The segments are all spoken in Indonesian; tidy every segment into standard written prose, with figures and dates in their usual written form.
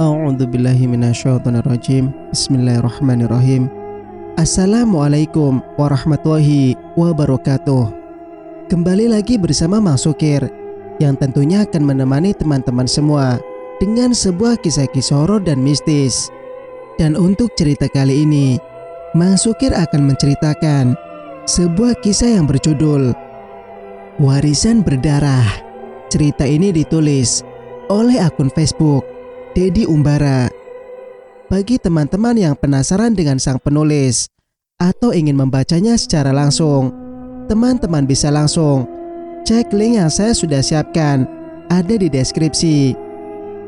A'udzubillahi minasyaitonirrajim. Bismillahirrahmanirrahim. Assalamualaikum warahmatullahi wabarakatuh. Kembali lagi bersama Mang Sukir, yang tentunya akan menemani teman-teman semua dengan sebuah kisah-kisah horor dan mistis. Dan untuk cerita kali ini, Mang Sukir akan menceritakan sebuah kisah yang berjudul Warisan Berdarah. Cerita ini ditulis oleh akun Facebook Dedi Umbara. Bagi teman-teman yang penasaran dengan sang penulis atau ingin membacanya secara langsung, teman-teman bisa langsung cek link yang saya sudah siapkan ada di deskripsi.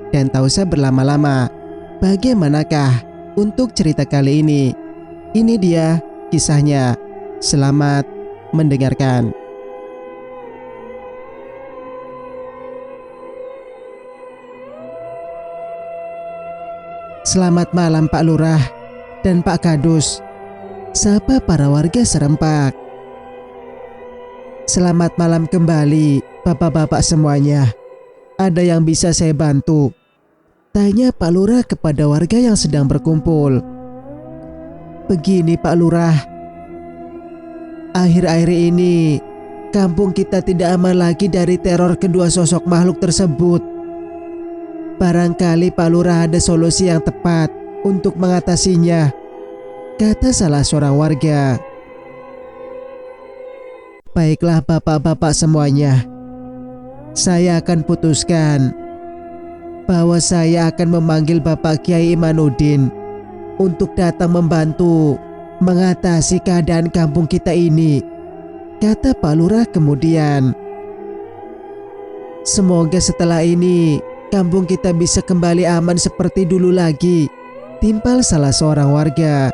Dan tak usah berlama-lama, bagaimanakah untuk cerita kali ini? Ini dia kisahnya. Selamat mendengarkan. Selamat malam Pak Lurah dan Pak Kadus, sapa para warga serempak. Selamat malam kembali bapak-bapak semuanya. Ada yang bisa saya bantu? Tanya Pak Lurah kepada warga yang sedang berkumpul. Begini Pak Lurah, akhir-akhir ini kampung kita tidak aman lagi dari teror kedua sosok makhluk tersebut. Barangkali Pak Lurah ada solusi yang tepat untuk mengatasinya, kata salah seorang warga. Baiklah bapak-bapak semuanya, saya akan putuskan bahwa saya akan memanggil Bapak Kiai Imanuddin untuk datang membantu mengatasi keadaan kampung kita ini, kata Pak Lurah kemudian. Semoga setelah ini kampung kita bisa kembali aman seperti dulu lagi, timpal salah seorang warga.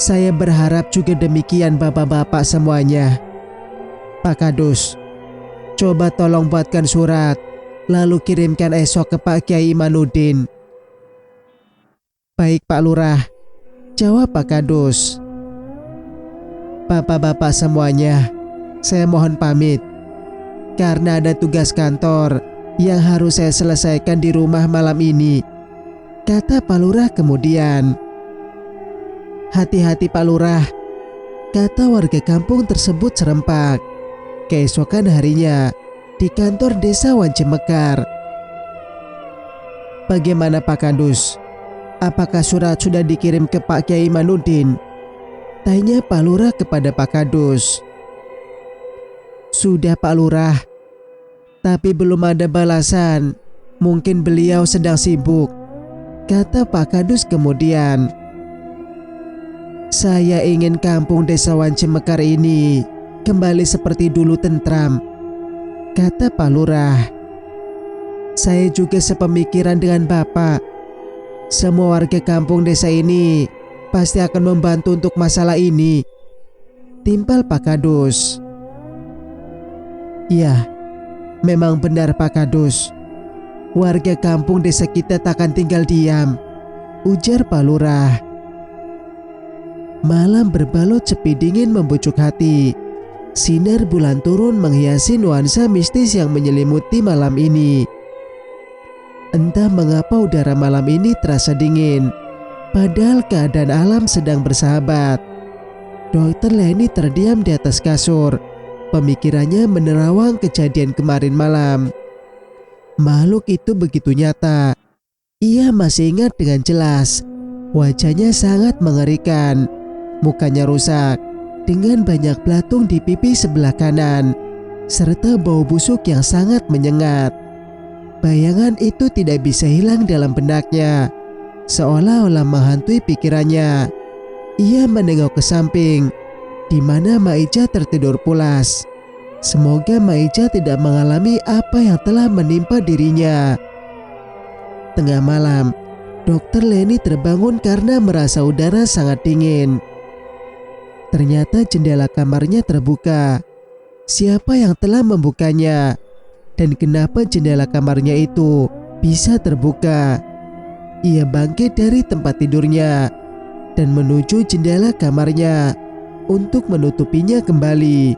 Saya berharap juga demikian bapak-bapak semuanya. Pak Kadus, coba tolong buatkan surat, lalu kirimkan esok ke Pak Kiai Imanuddin. Baik Pak Lurah, jawab Pak Kadus. Bapak-bapak semuanya, saya mohon pamit karena ada tugas kantor yang harus saya selesaikan di rumah malam ini, kata Pak Lurah kemudian. Hati-hati Pak Lurah, kata warga kampung tersebut serempak. Keesokan harinya di kantor desa Wanci Mekar. Bagaimana Pak Kadus? Apakah surat sudah dikirim ke Pak Kiai Imanuddin? Tanya Pak Lurah kepada Pak Kadus. Sudah Pak Lurah, tapi belum ada balasan. Mungkin beliau sedang sibuk, kata Pak Kadus kemudian. Saya ingin kampung desa Wanci Mekar ini kembali seperti dulu tentram, kata Pak Lurah. Saya juga sepemikiran dengan Bapak. Semua warga kampung desa ini pasti akan membantu untuk masalah ini, timpal Pak Kadus. Ya, memang benar Pak Kadus. Warga kampung desa kita takkan tinggal diam, ujar Pak Lurah. Malam berbalut sepi dingin membujuk hati. Sinar bulan turun menghiasi nuansa mistis yang menyelimuti malam ini. Entah mengapa udara malam ini terasa dingin, padahal keadaan alam sedang bersahabat. Dokter Leni terdiam di atas kasur. Pemikirannya menerawang kejadian kemarin malam. Makhluk itu begitu nyata. Ia masih ingat dengan jelas. Wajahnya sangat mengerikan. Mukanya rusak dengan banyak belatung di pipi sebelah kanan, serta bau busuk yang sangat menyengat. Bayangan itu tidak bisa hilang dalam benaknya, seolah-olah menghantui pikirannya. Ia menengok ke samping, di mana Maija tertidur pulas. Semoga Maija tidak mengalami apa yang telah menimpa dirinya. Tengah malam, Dokter Leni terbangun karena merasa udara sangat dingin. Ternyata jendela kamarnya terbuka. Siapa yang telah membukanya? Dan kenapa jendela kamarnya itu bisa terbuka? Ia bangkit dari tempat tidurnya dan menuju jendela kamarnya untuk menutupinya kembali.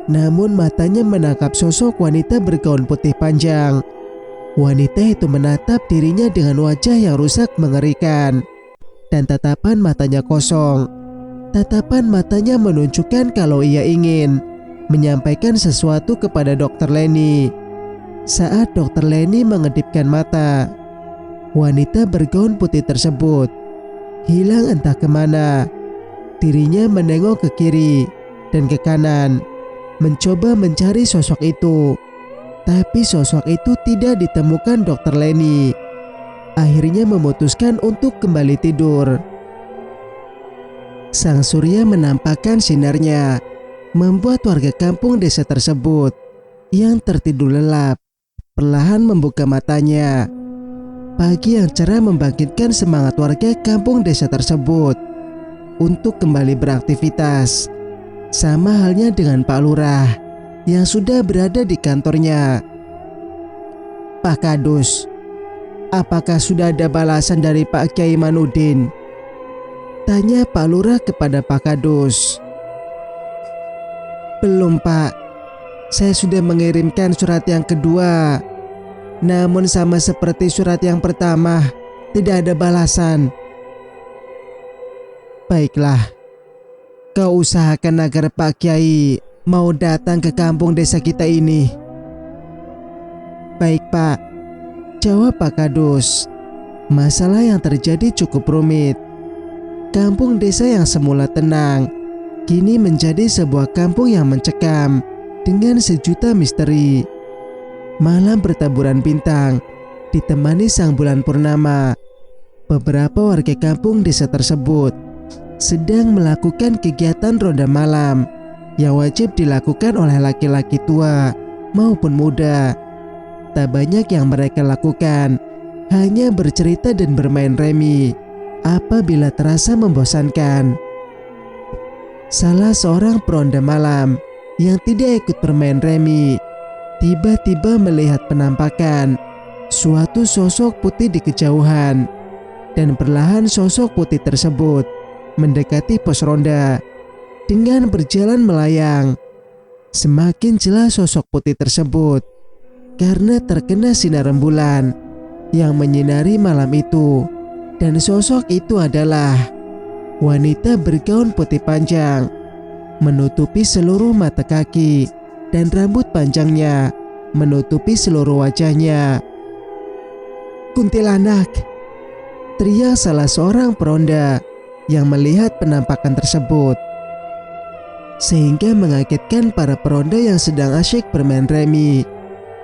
Namun matanya menangkap sosok wanita bergaun putih panjang. Wanita itu menatap dirinya dengan wajah yang rusak mengerikan, dan tatapan matanya kosong. Tatapan matanya menunjukkan kalau ia ingin menyampaikan sesuatu kepada Dr. Lenny. Saat Dr. Lenny mengedipkan mata, wanita bergaun putih tersebut hilang entah kemana. Dirinya menengok ke kiri dan ke kanan, mencoba mencari sosok itu. Tapi sosok itu tidak ditemukan Dr. Lenny. Akhirnya memutuskan untuk kembali tidur. Sang surya menampakkan sinarnya, membuat warga kampung desa tersebut yang tertidur lelap perlahan membuka matanya. Pagi yang cerah membangkitkan semangat warga kampung desa tersebut untuk kembali beraktivitas. Sama halnya dengan Pak Lurah yang sudah berada di kantornya. "Pak Kadus, apakah sudah ada balasan dari Pak Kiai Manudin?" tanya Pak Lurah kepada Pak Kadus. "Belum, Pak. Saya sudah mengirimkan surat yang kedua. Namun sama seperti surat yang pertama, tidak ada balasan." "Baiklah, kau usahakan agar Pak Kiai mau datang ke kampung desa kita ini." "Baik, Pak," jawab Pak Kadus. Masalah yang terjadi cukup rumit. Kampung desa yang semula tenang kini menjadi sebuah kampung yang mencekam dengan sejuta misteri. Malam bertaburan bintang ditemani sang bulan purnama. Beberapa warga kampung desa tersebut sedang melakukan kegiatan ronda malam yang wajib dilakukan oleh laki-laki tua maupun muda. Tak banyak yang mereka lakukan, hanya bercerita dan bermain remi apabila terasa membosankan. Salah seorang peronda malam yang tidak ikut bermain remi tiba-tiba melihat penampakan suatu sosok putih di kejauhan, dan perlahan sosok putih tersebut mendekati pos ronda dengan berjalan melayang. Semakin jelas sosok putih tersebut karena terkena sinar rembulan yang menyinari malam itu, dan sosok itu adalah wanita bergaun putih panjang menutupi seluruh mata kaki, dan rambut panjangnya menutupi seluruh wajahnya. "Kuntilanak!" teriak salah seorang peronda yang melihat penampakan tersebut, sehingga mengagetkan para peronda yang sedang asyik bermain remi.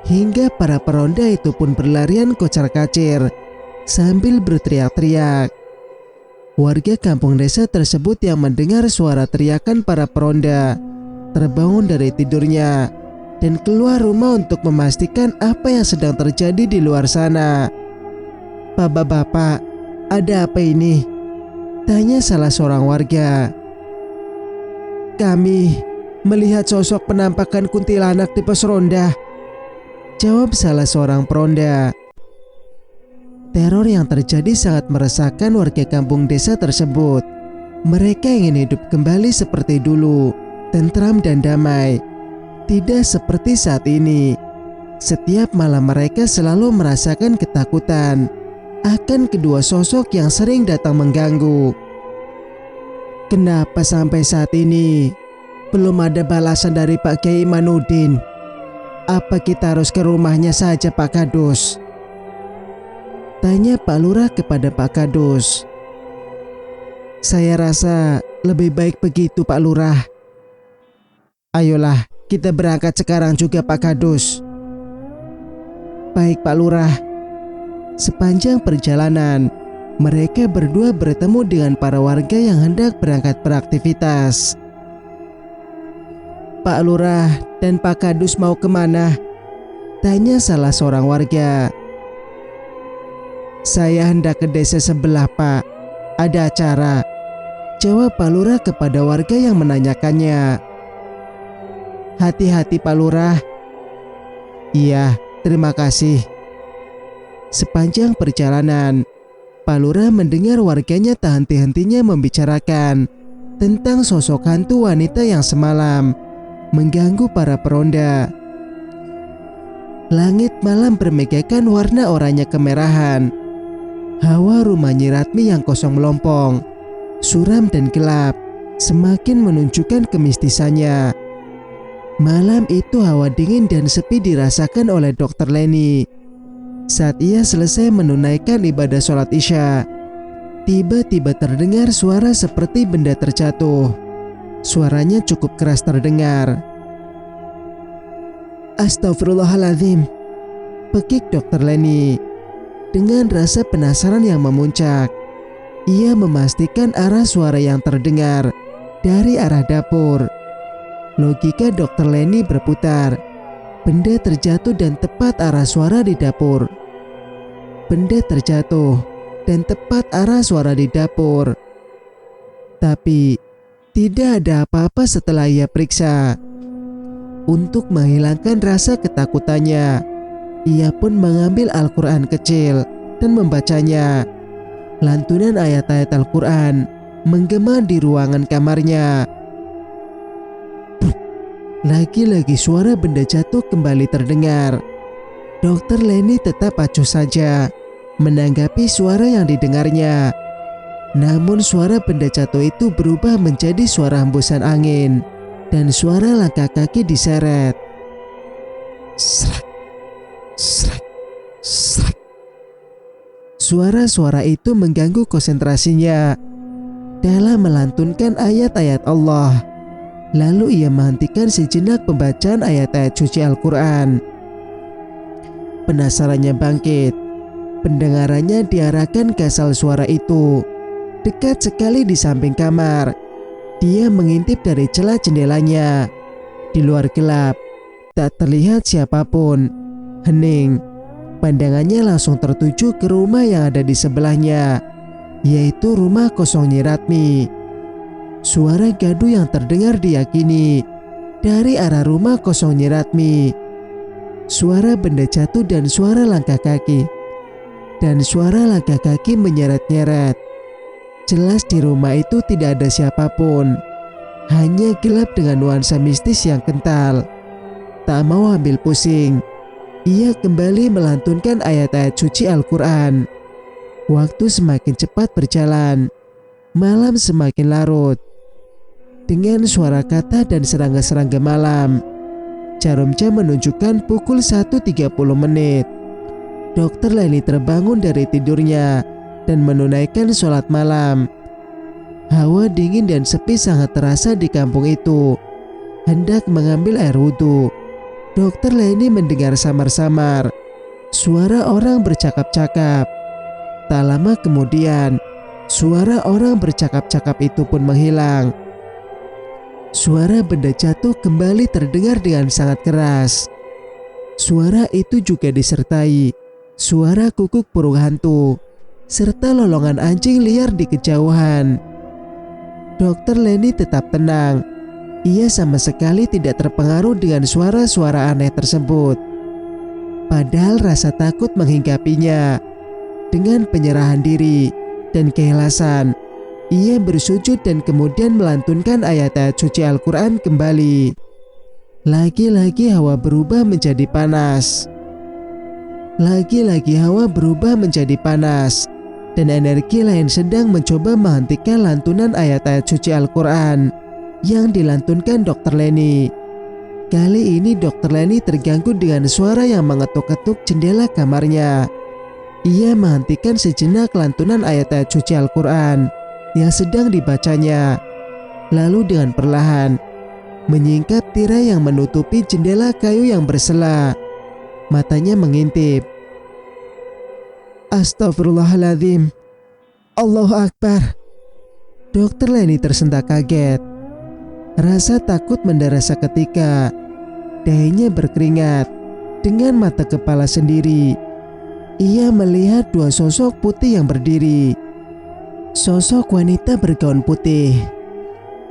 Hingga para peronda itu pun berlarian kocar-kacir sambil berteriak-teriak. Warga kampung desa tersebut yang mendengar suara teriakan para peronda terbangun dari tidurnya dan keluar rumah untuk memastikan apa yang sedang terjadi di luar sana. "Bapak-bapak, ada apa ini?" tanya salah seorang warga. "Kami melihat sosok penampakan kuntilanak di pos ronda," jawab salah seorang peronda. Teror yang terjadi sangat meresahkan warga kampung desa tersebut. Mereka ingin hidup kembali seperti dulu, tentram dan damai. Tidak seperti saat ini. Setiap malam mereka selalu merasakan ketakutan akan kedua sosok yang sering datang mengganggu. "Kenapa sampai saat ini belum ada balasan dari Pak Kiai Manudin? Apa kita harus ke rumahnya saja, Pak Kadus?" tanya Pak Lurah kepada Pak Kadus. "Saya rasa lebih baik begitu, Pak Lurah. Ayolah, kita berangkat sekarang juga, Pak Kadus." "Baik, Pak Lurah." Sepanjang perjalanan, mereka berdua bertemu dengan para warga yang hendak berangkat beraktivitas. "Pak Lurah dan Pak Kadus mau kemana?" tanya salah seorang warga. "Saya hendak ke desa sebelah, Pak. Ada acara," jawab Pak Lurah kepada warga yang menanyakannya. "Hati-hati, Pak Lurah." "Iya, terima kasih." Sepanjang perjalanan, Pak Lurah mendengar warganya tak henti-hentinya membicarakan tentang sosok hantu wanita yang semalam mengganggu para peronda. Langit malam bermegakan warna oranye kemerahan. Hawa rumah Nyi Ratmi yang kosong melompong, suram dan gelap, semakin menunjukkan kemistisannya. Malam itu hawa dingin dan sepi dirasakan oleh Dr. Leni. Saat ia selesai menunaikan ibadah sholat Isya, tiba-tiba terdengar suara seperti benda terjatuh. Suaranya cukup keras terdengar. "Astagfirullahaladzim," pekik Dr. Leni. Dengan rasa penasaran yang memuncak, ia memastikan arah suara yang terdengar dari arah dapur. Logika Dr. Leni berputar. Benda terjatuh dan tepat arah suara di dapur. Benda terjatuh dan tepat arah suara di dapur. Tapi tidak ada apa-apa setelah ia periksa. Untuk menghilangkan rasa ketakutannya, ia pun mengambil Al-Quran kecil dan membacanya. Lantunan ayat-ayat Al-Quran menggema di ruangan kamarnya. Lagi-lagi suara benda jatuh kembali terdengar. Dr. Leni tetap acuh saja menanggapi suara yang didengarnya. Namun suara benda jatuh itu berubah menjadi suara hembusan angin dan suara langkah kaki diseret. Srek, srek, srek. Suara-suara itu mengganggu konsentrasinya dalam melantunkan ayat-ayat Allah. Lalu ia menghentikan sejenak pembacaan ayat-ayat suci Al-Quran. Penasarannya bangkit. Pendengarannya diarahkan ke asal suara itu. Dekat sekali di samping kamar. Dia mengintip dari celah jendelanya. Di luar gelap, tak terlihat siapapun. Hening. Pandangannya langsung tertuju ke rumah yang ada di sebelahnya, yaitu rumah kosong Nyi Ratmi. Suara gaduh yang terdengar diyakini dari arah rumah kosong Nyi Ratmi. Suara benda jatuh dan suara langkah kaki. Dan suara langkah kaki menyeret-nyeret. Jelas di rumah itu tidak ada siapapun. Hanya gelap dengan nuansa mistis yang kental. Tak mau ambil pusing, ia kembali melantunkan ayat-ayat suci Al-Quran. Waktu semakin cepat berjalan. Malam semakin larut. Dengan suara kata dan serangga-serangga malam, jarum jam menunjukkan pukul 1.30. Dr. Leni terbangun dari tidurnya dan menunaikan sholat malam. Hawa dingin dan sepi sangat terasa di kampung itu. Hendak mengambil air wudhu, Dr. Leni mendengar samar-samar suara orang bercakap-cakap. Tak lama kemudian, suara orang bercakap-cakap itu pun menghilang. Suara benda jatuh kembali terdengar dengan sangat keras. Suara itu juga disertai suara kukuk burung hantu serta lolongan anjing liar di kejauhan. Dr. Leni tetap tenang. Ia sama sekali tidak terpengaruh dengan suara-suara aneh tersebut. Padahal rasa takut menghinggapinya. Dengan penyerahan diri dan keikhlasan, ia bersujud dan kemudian melantunkan ayat-ayat suci Al-Quran kembali. Lagi-lagi hawa berubah menjadi panas. Lagi-lagi hawa berubah menjadi panas. Dan energi lain sedang mencoba menghentikan lantunan ayat-ayat suci Al-Quran yang dilantunkan Dr. Leni. Kali ini Dr. Leni terganggu dengan suara yang mengetuk-ketuk jendela kamarnya. Ia menghentikan sejenak lantunan ayat-ayat suci Al-Quran yang sedang dibacanya. Lalu dengan perlahan menyingkap tirai yang menutupi jendela kayu yang bersela. Matanya mengintip. Astagfirullahaladzim. Allahu Akbar. Dr. Leni tersentak kaget. Rasa takut mendara seketika. Dahinya berkeringat. Dengan mata kepala sendiri, ia melihat dua sosok putih yang berdiri. Sosok wanita bergaun putih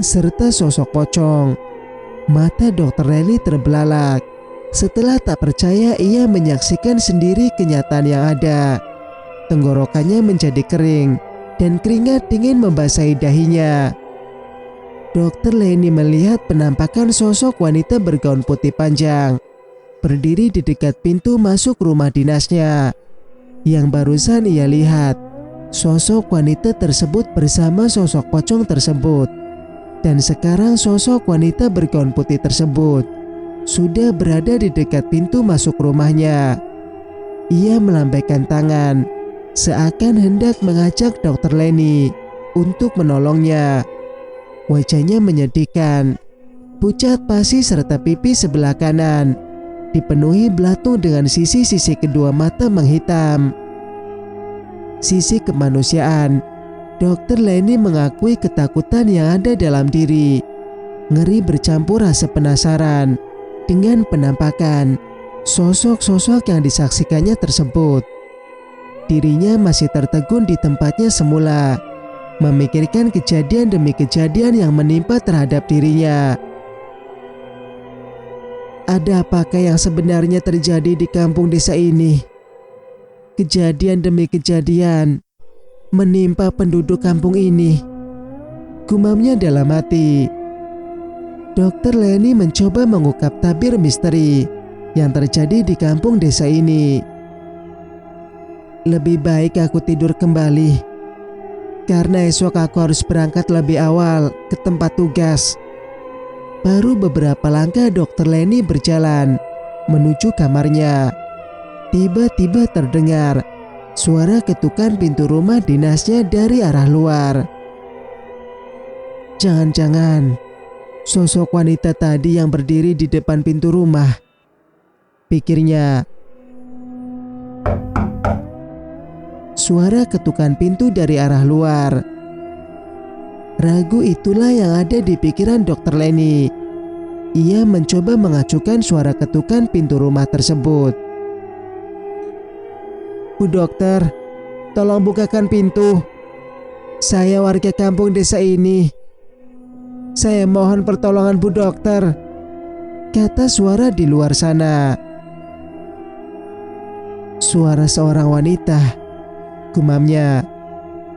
serta sosok pocong. Mata Dr. Leni terbelalak. Setelah tak percaya, ia menyaksikan sendiri kenyataan yang ada. Tenggorokannya menjadi kering dan keringat dingin membasahi dahinya. Dr. Leni melihat penampakan sosok wanita bergaun putih panjang, berdiri di dekat pintu masuk rumah dinasnya. Yang barusan ia lihat, sosok wanita tersebut bersama sosok pocong tersebut. Dan sekarang sosok wanita bergaun putih tersebut sudah berada di dekat pintu masuk rumahnya. Ia melambaikan tangan, seakan hendak mengajak Dr. Lenny untuk menolongnya. Wajahnya menyedihkan, pucat pasi serta pipi sebelah kanan dipenuhi belatung dengan sisi-sisi kedua mata menghitam. Sisi kemanusiaan, Dr. Lenny mengakui ketakutan yang ada dalam diri. Ngeri bercampur rasa penasaran dengan penampakan sosok-sosok yang disaksikannya tersebut. Dirinya masih tertegun di tempatnya semula, memikirkan kejadian demi kejadian yang menimpa terhadap dirinya. Ada apakah yang sebenarnya terjadi di kampung desa ini? Kejadian demi kejadian menimpa penduduk kampung ini, gumamnya dalam hati. Dr. Lenny mencoba mengungkap tabir misteri yang terjadi di kampung desa ini. Lebih baik aku tidur kembali, karena esok aku harus berangkat lebih awal ke tempat tugas. Baru beberapa langkah Dr. Lenny berjalan menuju kamarnya. Tiba-tiba terdengar suara ketukan pintu rumah dinasnya dari arah luar. Jangan-jangan sosok wanita tadi yang berdiri di depan pintu rumah, pikirnya. Suara ketukan pintu dari arah luar. Ragu itulah yang ada di pikiran Dr. Lenny. Ia mencoba mengacukan suara ketukan pintu rumah tersebut. Bu dokter, tolong bukakan pintu. Saya warga kampung desa ini. Saya mohon pertolongan Bu dokter, kata suara di luar sana. Suara seorang wanita, gumamnya.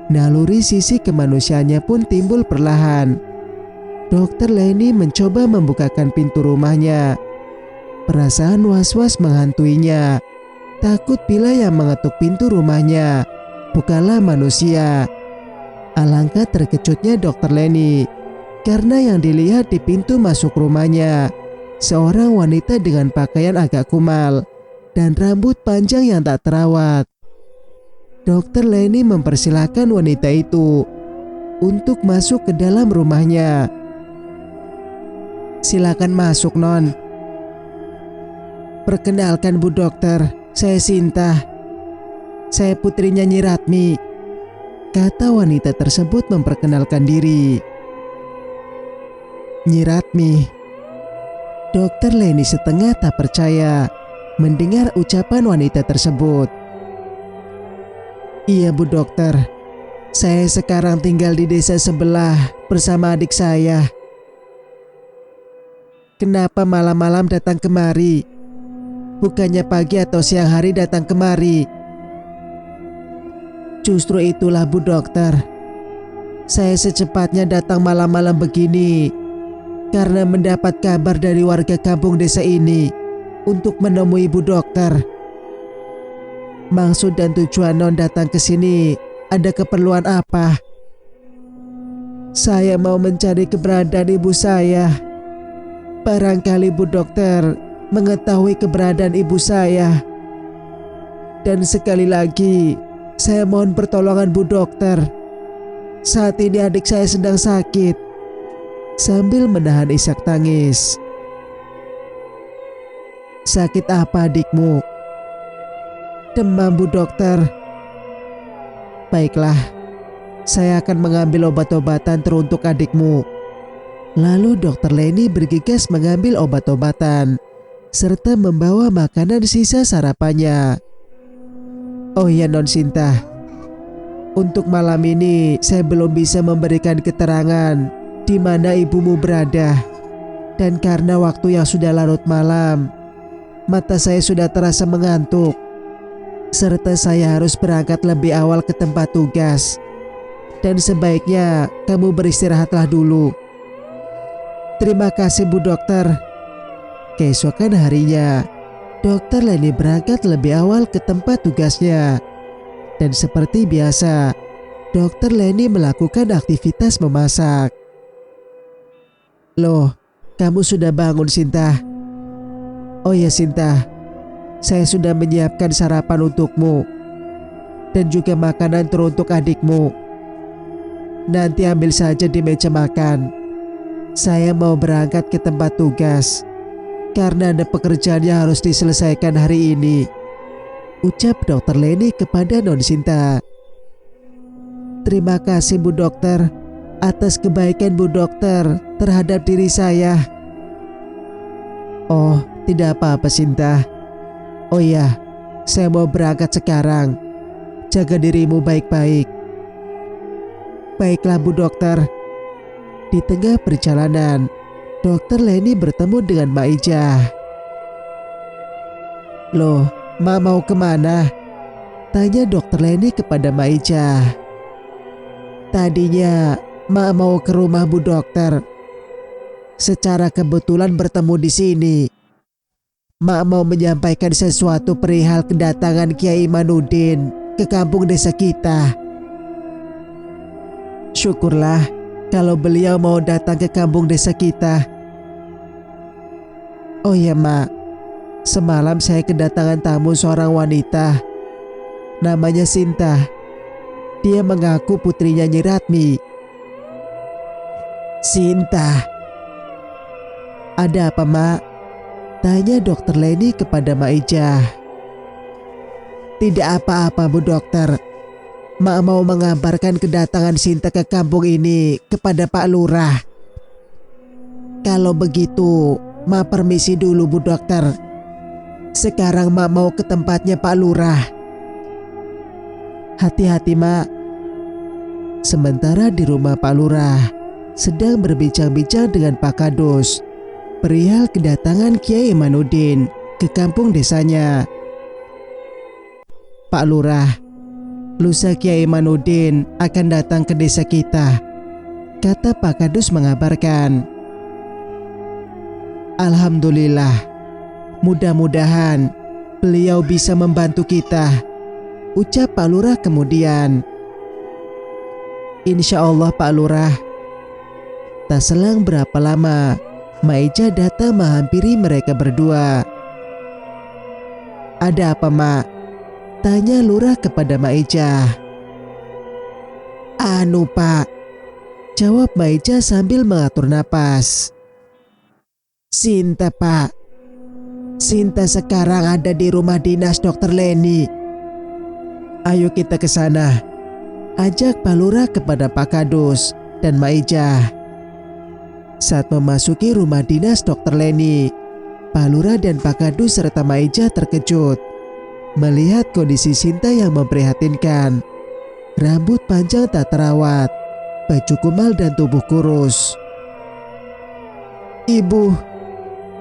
Naluri sisi kemanusiaannya pun timbul perlahan. Dr. Lenny mencoba membukakan pintu rumahnya. Perasaan was-was menghantuinya. Takut bila yang mengetuk pintu rumahnya bukanlah manusia. Alangkah terkejutnya Dr. Lenny karena yang dilihat di pintu masuk rumahnya seorang wanita dengan pakaian agak kumal dan rambut panjang yang tak terawat. Dr. Lenny mempersilahkan wanita itu untuk masuk ke dalam rumahnya. Silakan masuk, Non. Perkenalkan Bu dokter, saya Sinta. Saya putrinya Nyi Ratmi, kata wanita tersebut memperkenalkan diri. Nyi Ratmi. Dr. Lenny setengah tak percaya mendengar ucapan wanita tersebut. Iya Bu dokter, saya sekarang tinggal di desa sebelah bersama adik saya. Kenapa malam-malam datang kemari? Bukannya pagi atau siang hari datang kemari? Justru itulah Bu dokter, saya secepatnya datang malam-malam begini karena mendapat kabar dari warga kampung desa ini untuk menemui Bu dokter. Maksud dan tujuan Non datang ke sini ada keperluan apa? Saya mau mencari keberadaan ibu saya. Barangkali Bu dokter mengetahui keberadaan ibu saya. Dan sekali lagi, saya mohon pertolongan Bu dokter. Saat ini adik saya sedang sakit. Sambil menahan isak tangis. Sakit apa adikmu? Demam Bu dokter. Baiklah, saya akan mengambil obat-obatan teruntuk adikmu. Lalu Dr. Lenny bergegas mengambil obat-obatan serta membawa makanan sisa sarapannya. Oh iya Non Sinta, untuk malam ini saya belum bisa memberikan keterangan di mana ibumu berada. Dan karena waktu yang sudah larut malam, mata saya sudah terasa mengantuk. Serta saya harus berangkat lebih awal ke tempat tugas. Dan sebaiknya kamu beristirahatlah dulu. Terima kasih Bu dokter. Keesokan harinya, Dokter Leni berangkat lebih awal ke tempat tugasnya. Dan seperti biasa, Dokter Leni melakukan aktivitas memasak. "Loh, kamu sudah bangun, Sinta?" "Oh ya, Sinta, saya sudah menyiapkan sarapan untukmu dan juga makanan teruntuk adikmu. Nanti ambil saja di meja makan. Saya mau berangkat ke tempat tugas karena ada pekerjaan yang harus diselesaikan hari ini," ucap Dokter Leni kepada Non Sinta. "Terima kasih Bu Dokter atas kebaikan Bu Dokter terhadap diri saya." "Oh, tidak apa-apa Sinta. Oh ya, saya mau berangkat sekarang. Jaga dirimu baik-baik." "Baiklah Bu Dokter." Di tengah perjalanan, Dokter Leni bertemu dengan Mak Ijah. "Loh, Mak mau kemana?" tanya Dokter Leni kepada Mak Ijah. "Tadinya Mak mau ke rumah Bu Dokter. Secara kebetulan bertemu di sini. Mak mau menyampaikan sesuatu perihal kedatangan Kiai Imanuddin ke kampung desa kita." "Syukurlah kalau beliau mau datang ke kampung desa kita." "Oh ya Mak, semalam saya kedatangan tamu seorang wanita. Namanya Sinta. Dia mengaku putrinya Nyi Ratmi." "Sinta? Ada apa Mak?" tanya Dokter Leni kepada Mak Ijah. "Tidak apa-apa Bu Dokter. Mak mau mengabarkan kedatangan Sinta ke kampung ini kepada Pak Lurah." "Kalau begitu, Mak permisi dulu Bu Dokter. Sekarang Mak mau ke tempatnya Pak Lurah." "Hati-hati Mak." Sementara di rumah Pak Lurah sedang berbincang-bincang dengan Pak Kadus perihal kedatangan Kiai Imanuddin ke kampung desanya. "Pak Lurah, lusa Kiai Imanuddin akan datang ke desa kita," kata Pak Kadus mengabarkan. "Alhamdulillah, mudah-mudahan beliau bisa membantu kita," ucap Pak Lurah kemudian. "Insya Allah Pak Lurah." Tak selang berapa lama, Mak Ijah datang menghampiri mereka berdua. "Ada apa Mak?" tanya Lurah kepada Mak Ijah. "Anu Pak," jawab Mak Ijah sambil mengatur napas. "Sinta Pak. Sinta sekarang ada di rumah dinas Dokter Leni. Ayo kita ke sana," ajak Pak Lurah kepada Pak Kadus dan Mak Ijah. Saat memasuki rumah dinas Dokter Leni, Pak Lurah dan Pak Kadus serta Mak Ijah terkejut melihat kondisi Sinta yang memprihatinkan. Rambut panjang tak terawat, baju kumal dan tubuh kurus. "Ibu,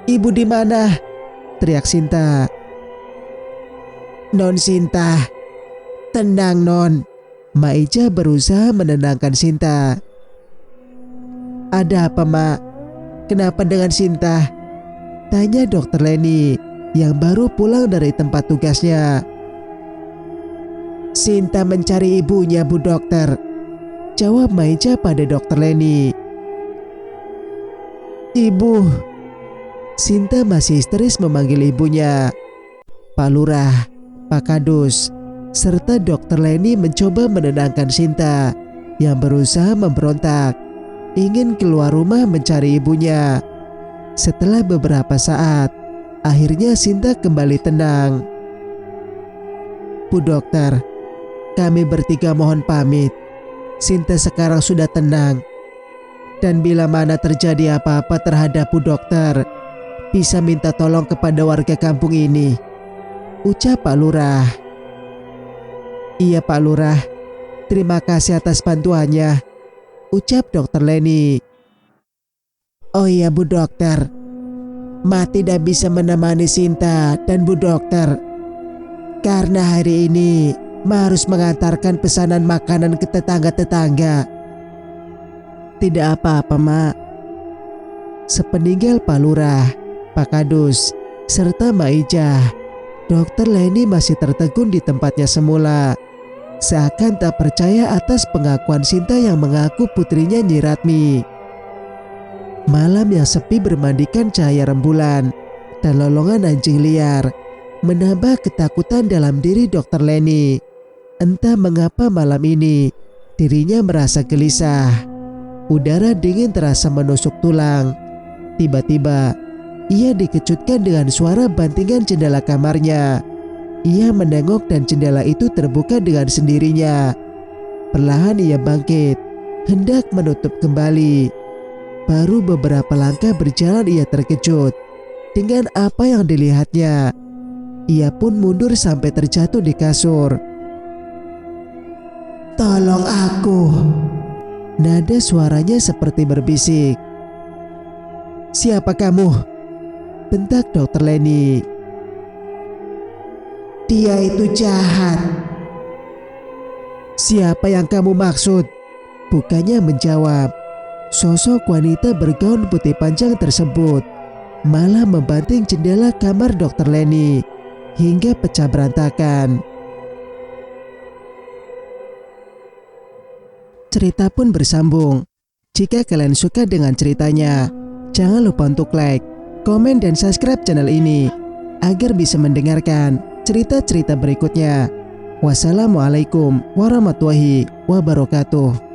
ibu di mana?" teriak Sinta. "Non Sinta, tenang Non." Mak Ijah berusaha menenangkan Sinta. "Ada apa Mak? Kenapa dengan Sinta?" tanya Dokter Leni yang baru pulang dari tempat tugasnya. "Sinta mencari ibunya Bu Dokter," jawab Mak Ijah pada Dokter Leni. "Ibu." Sinta masih histeris memanggil ibunya. Pak Lurah, Pak Kadus, serta Dokter Leni mencoba menenangkan Sinta yang berusaha memberontak, ingin keluar rumah mencari ibunya. Setelah beberapa saat, akhirnya Sinta kembali tenang. "Bu Dokter, kami bertiga mohon pamit. Sinta sekarang sudah tenang. Dan bila mana terjadi apa-apa terhadap Bu Dokter, bisa minta tolong kepada warga kampung ini," ucap Pak Lurah. "Iya Pak Lurah, terima kasih atas bantuannya," ucap Dokter Leni. "Oh iya Bu Dokter, Mak tidak bisa menemani Sinta dan Bu Dokter karena hari ini Mak harus mengantarkan pesanan makanan ke tetangga-tetangga." "Tidak apa-apa Mak." Sepeninggal Pak Lurah, Pak Kadus, serta Maijah. Dokter Leni masih tertegun di tempatnya semula, seakan tak percaya atas pengakuan Sinta yang mengaku putrinya Nyi Ratmi. Malam yang sepi bermandikan cahaya rembulan dan lolongan anjing liar menambah ketakutan dalam diri Dokter Leni. Entah mengapa malam ini dirinya merasa gelisah. Udara dingin terasa menusuk tulang. Tiba-tiba ia dikejutkan dengan suara bantingan jendela kamarnya. Ia menengok dan jendela itu terbuka dengan sendirinya. Perlahan ia bangkit, hendak menutup kembali. Baru beberapa langkah berjalan ia terkejut dengan apa yang dilihatnya. Ia pun mundur sampai terjatuh di kasur. "Tolong aku," nada suaranya seperti berbisik. "Siapa kamu?" bentak Dokter Leni. "Dia itu jahat." "Siapa yang kamu maksud?" bukannya menjawab. Sosok wanita bergaun putih panjang tersebut malah membanting jendela kamar Dokter Leni hingga pecah berantakan. Cerita pun bersambung. Jika kalian suka dengan ceritanya, jangan lupa untuk like, komen, dan subscribe channel ini agar bisa mendengarkan cerita-cerita berikutnya. Wassalamualaikum warahmatullahi wabarakatuh.